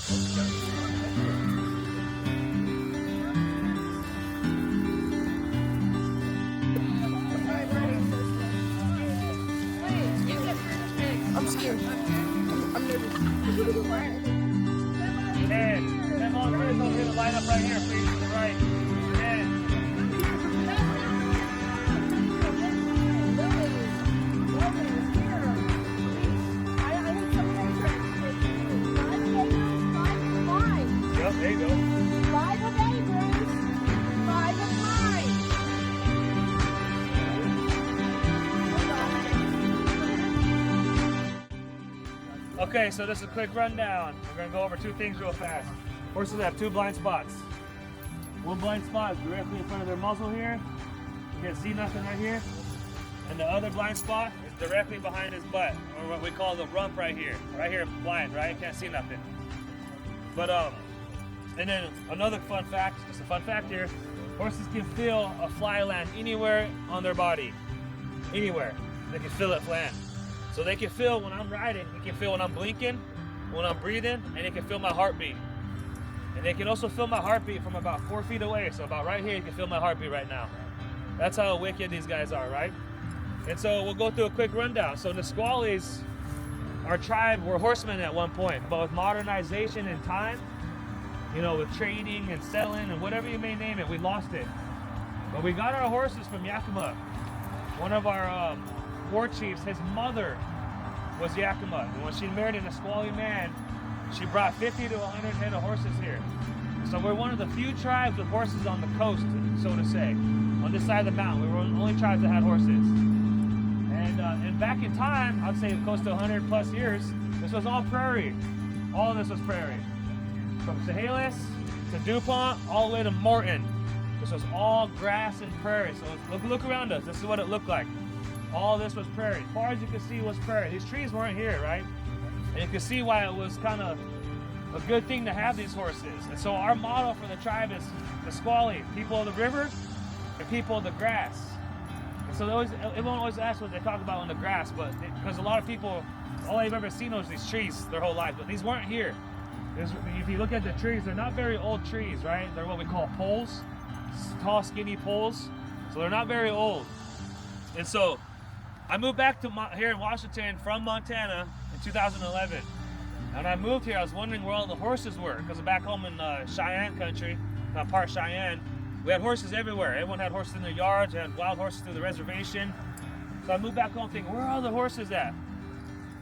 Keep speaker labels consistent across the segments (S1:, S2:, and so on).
S1: I'm scared. I'm nervous.
S2: And them all three over here to line up right here, please, to the right. And yep, there you go.
S1: 5 of Abrams, 5 of mine.
S2: Okay, so this is a quick rundown. We're gonna go over 2 things real fast. Horses have 2 blind spots. One blind spot is directly in front of their muzzle here. You can't see nothing right here. And the other blind spot is directly behind his butt, or what we call the rump right here. Right here, blind, right? You can't see nothing. But and then another fun fact, just a fun fact here, horses can feel a fly land anywhere on their body. Anywhere. They can feel it land. So they can feel when I'm riding, they can feel when I'm blinking, when I'm breathing, and they can feel my heartbeat. And they can also feel my heartbeat from about 4 feet away. So about right here, you can feel my heartbeat right now. That's how wicked these guys are, right? And so we'll go through a quick rundown. So Nisquallies, our tribe, were horsemen at one point, but with modernization and time, you know, with trading and selling and whatever you may name it, we lost it. But we got our horses from Yakima. One of our war chiefs, his mother was Yakima. And when she married a Nisqually man, she brought 50 to 100 head of horses here. So we're one of the few tribes with horses on the coast, so to say. On this side of the mountain, we were one of the only tribes that had horses. And back in time, I'd say close to 100 plus years, this was all prairie. All of this was prairie. From Chehalis to DuPont, all the way to Morton. This was all grass and prairie. So look around us. This is what it looked like. All this was prairie. As far as you could see was prairie. These trees weren't here, right? And you can see why it was kind of a good thing to have these horses. And so our motto for the tribe is Nisqually, people of the river and people of the grass. And so everyone always asks what they talk about on the grass, but because a lot of people, all they've ever seen was these trees their whole life, but these weren't here. If you look at the trees, they're not very old trees, right? They're what we call poles, tall, skinny poles. So they're not very old. And so I moved back to here in Washington from Montana in 2011. And when I moved here, I was wondering where all the horses were, because back home in Cheyenne country, part Cheyenne, we had horses everywhere. Everyone had horses in their yards, they had wild horses through the reservation. So I moved back home thinking, where are all the horses at?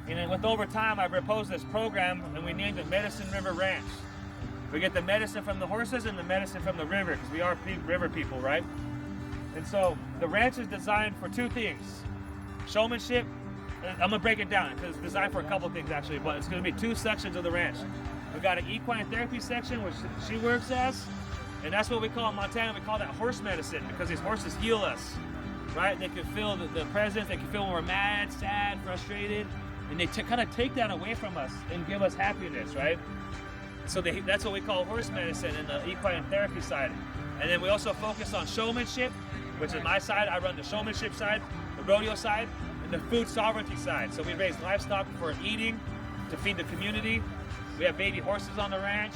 S2: And then with over time, I proposed this program, and we named it Medicine River Ranch. We get the medicine from the horses and the medicine from the river, because we are river people, right? And so the ranch is designed for 2 things. Showmanship, I'm gonna break it down, because it's designed for a couple things actually, but it's gonna be 2 sections of the ranch. We got an equine therapy section, which she works as, and that's what we call in Montana, we call that horse medicine, because these horses heal us, right? They can feel the presence, they can feel when we're mad, sad, frustrated, and they kind of take that away from us and give us happiness, right? So that's what we call horse medicine in the equine therapy side. And then we also focus on showmanship, which is my side. I run the showmanship side, the rodeo side, and the food sovereignty side. So we raise livestock for eating, to feed the community. We have baby horses on the ranch,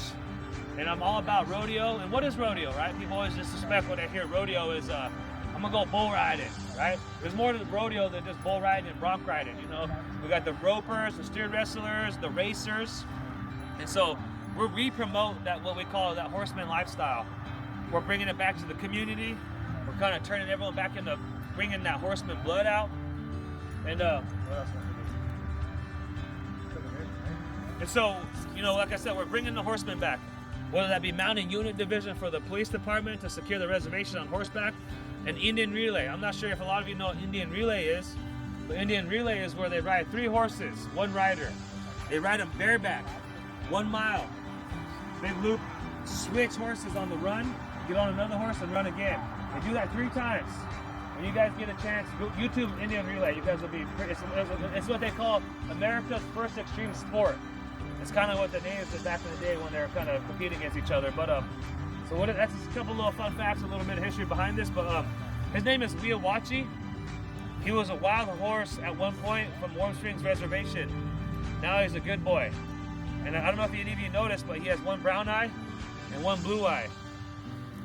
S2: and I'm all about rodeo. And what is rodeo, right? People always just suspect when they hear rodeo is, I'm gonna go bull riding, right? There's more to the rodeo than just bull riding and bronc riding, you know? We got the ropers, the steer wrestlers, the racers. And so we promote that, what we call that horseman lifestyle. We're bringing it back to the community. We're kind of turning everyone back into bringing that horseman blood out. And what else? And so, you know, like I said, we're bringing the horsemen back. Whether that be mounted unit division for the police department to secure the reservation on horseback, and Indian relay. I'm not sure if a lot of you know what Indian relay is, but Indian relay is where they ride 3 horses, 1 rider. They ride them bareback, 1 mile. They loop, switch horses on the run, get on another horse and run again. They do that 3 times. When you guys get a chance, go YouTube Indian relay. You guys will be, it's what they call America's first extreme sport. It's kind of what the natives did back in the day when they were kind of competing against each other. But so that's just a couple little fun facts, a little bit of history behind this. But his name is Wiawachi. He was a wild horse at one point from Warm Springs Reservation. Now he's a good boy. And I don't know if any of you noticed, but he has one brown eye and one blue eye.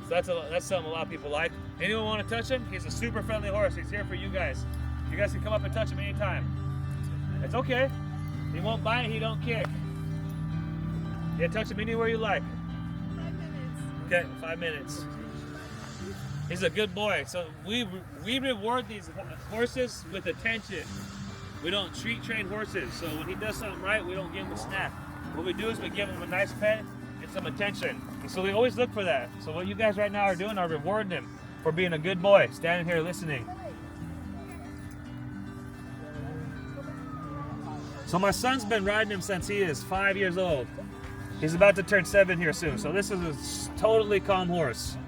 S2: So that's something a lot of people like. Anyone want to touch him? He's a super friendly horse. He's here for you guys. You guys can come up and touch him anytime. It's okay. He won't bite, he don't kick. Yeah, touch him anywhere you like.
S1: 5 minutes.
S2: Okay, 5 minutes. He's a good boy. So we reward these horses with attention. We don't treat train horses. So when he does something right, we don't give him a snack. What we do is we give him a nice pet and some attention. And so we always look for that. So what you guys right now are doing are rewarding him for being a good boy, standing here listening. So my son's been riding him since he is 5 years old. He's about to turn 7 here soon. So this is a totally calm horse.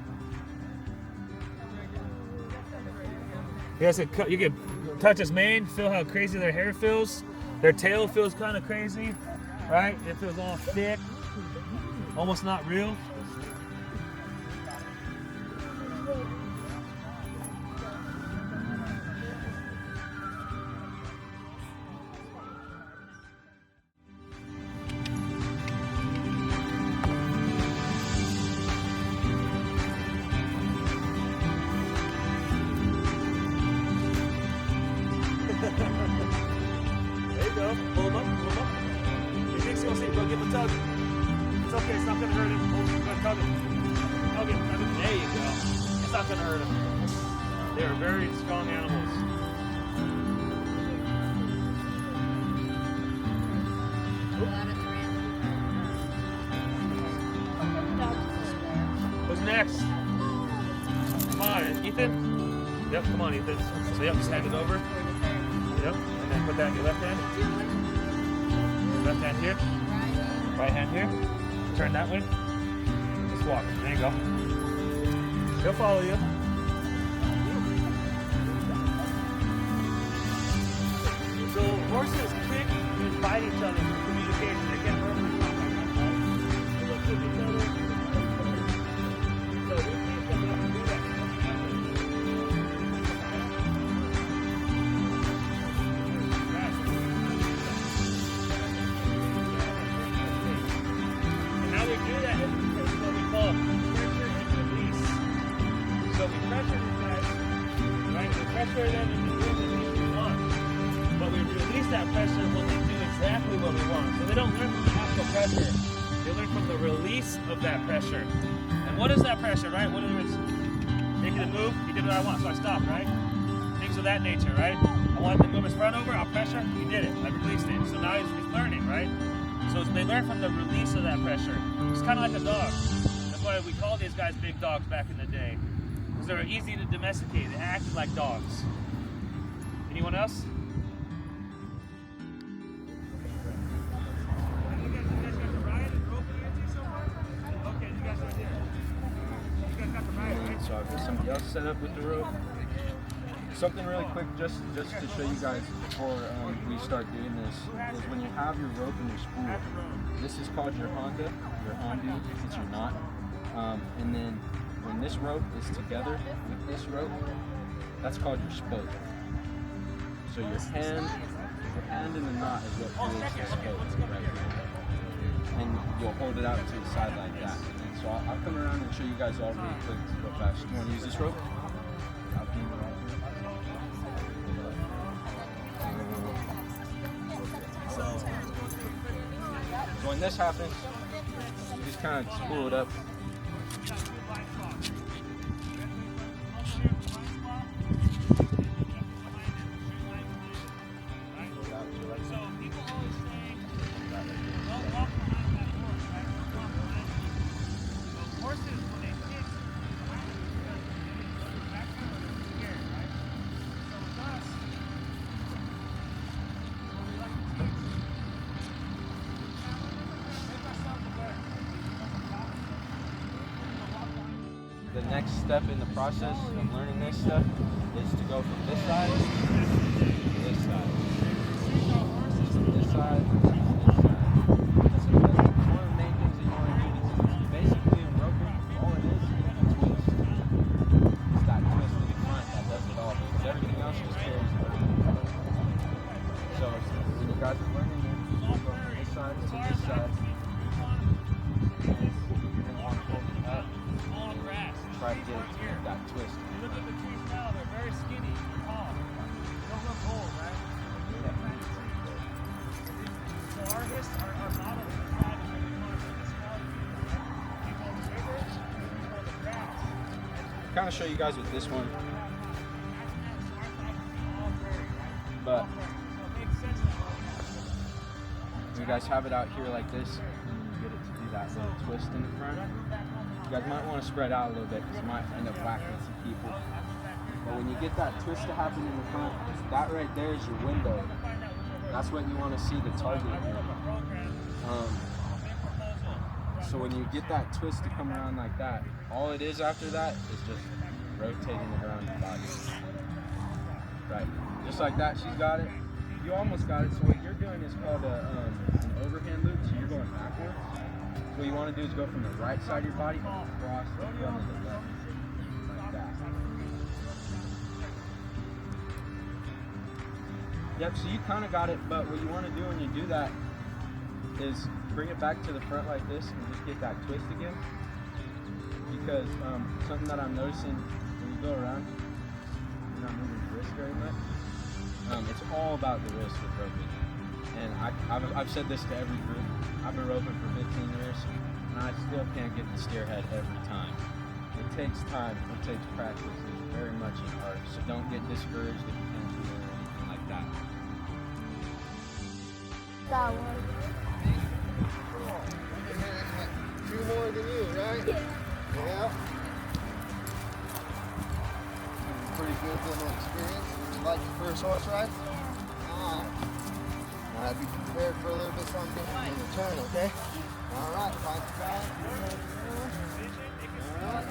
S2: You can touch his mane, feel how crazy their hair feels. Their tail feels kind of crazy, right? It feels all thick, almost not real. There you go. Pull him up, pull him up. He thinks he'll see. Go give him a tug. It's okay, it's not going to hurt him. Go tug him. Tug him, tug him. There you go. It's not going to hurt him. They are very strong animals. Who's next? Come on, Ethan? Yep, come on, Ethan. So, yep, just hand it over. Yep, and then put that in your left hand. Left hand here. Right hand here. Turn that way. Just walk. There you go. He'll follow you. So horses kick and bite each other for communication. They can't verbally talk like that, right? They'll kick each other. So we teach them how to do that. And how we do that is what we call pressure and release. So we pressure these guys, right? We pressure them into doing the things we want. But we release that pressure when they do exactly what we want. So they don't learn from the actual pressure. They learn from the release of that pressure. And what is that pressure, right? Whether it's making a move, he did what I want, so I stopped, right? Things of that nature, right? I wanted to move his front over, I'll pressure, he did it. I released it. So now he's learning, right? So they learn from the release of that pressure. It's kind of like a dog. That's why we call these guys big dogs back in the day. Because they're easy to domesticate. They act like dogs. Anyone else?
S3: So I've got somebody else set up with the rope. Something really quick just to show you guys before we start doing this is when you have your rope and your spool, this is called your Honda, your Hondu, it's your knot. And then when this rope is together with this rope, that's called your spoke. So your hand in the knot is what creates the spoke right here. And you'll hold it out to the side like that. And so I'll come around and show you guys all really quick, real fast. You want to use this rope? I'll bring it right here. So when this happens, you just kind of spool it up. The next step in the process of learning this stuff is to go from this side to this side. This side to this side. So that's one of the main things that you want to do is basically in roping, all it is a twist. It's that twist in the front that does it all because everything else just carries over. So when you guys are learning this, you go from this side to this side. kind of show you guys with this one. But you guys have it out here like this, and you get it to do that little twist in the front. You guys might want to spread out a little bit because it might end up whacking some people. But when you get that twist to happen in the front, that right there is your window. That's what you want to see the target in. So when you get that twist to come around like that, all it is after that is just rotating it around your body. Right, just like that, she's got it. You almost got it. So what you're doing is called an overhand loop, so you're going backwards. So what you want to do is go from the right side of your body across the front of the left, like that. Yep, so you kind of got it, but what you want to do when you do that is bring it back to the front like this and just get that twist again. Because something that I'm noticing when you go around, you're not moving your wrist very much. It's all about the wrist with roping. And I've said this to every group. I've been roping for 15 years, and I still can't get the steer head every time. It takes time, it takes practice. It's very much an art. So don't get discouraged if you can't do it or anything like that.
S1: That one.
S4: Two more than you, right? Yeah. Pretty good little experience. You like your first horse ride? I'd be prepared for a little bit something different in return, okay? All right, find the balance. All right.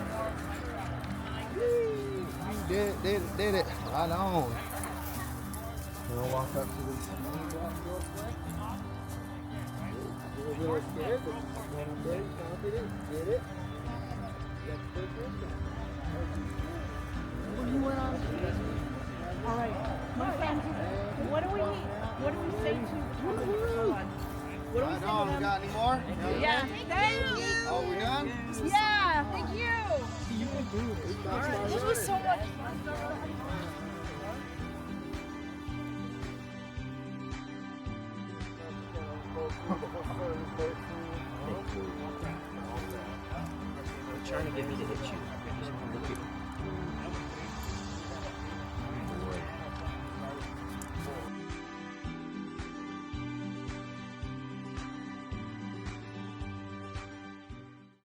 S4: Woo. You did it. Right on. We'll walk up to this main block real quick. A little scared, but you're very confident. Did it.
S1: You went on. All right, my friends. What do we say to? Hold on. What do we say to them?
S4: We got any more?
S1: Yeah. Thank you.
S4: Oh, we done?
S1: Yeah. Thank you. This was so much fun.
S5: Trying to get me to hit you.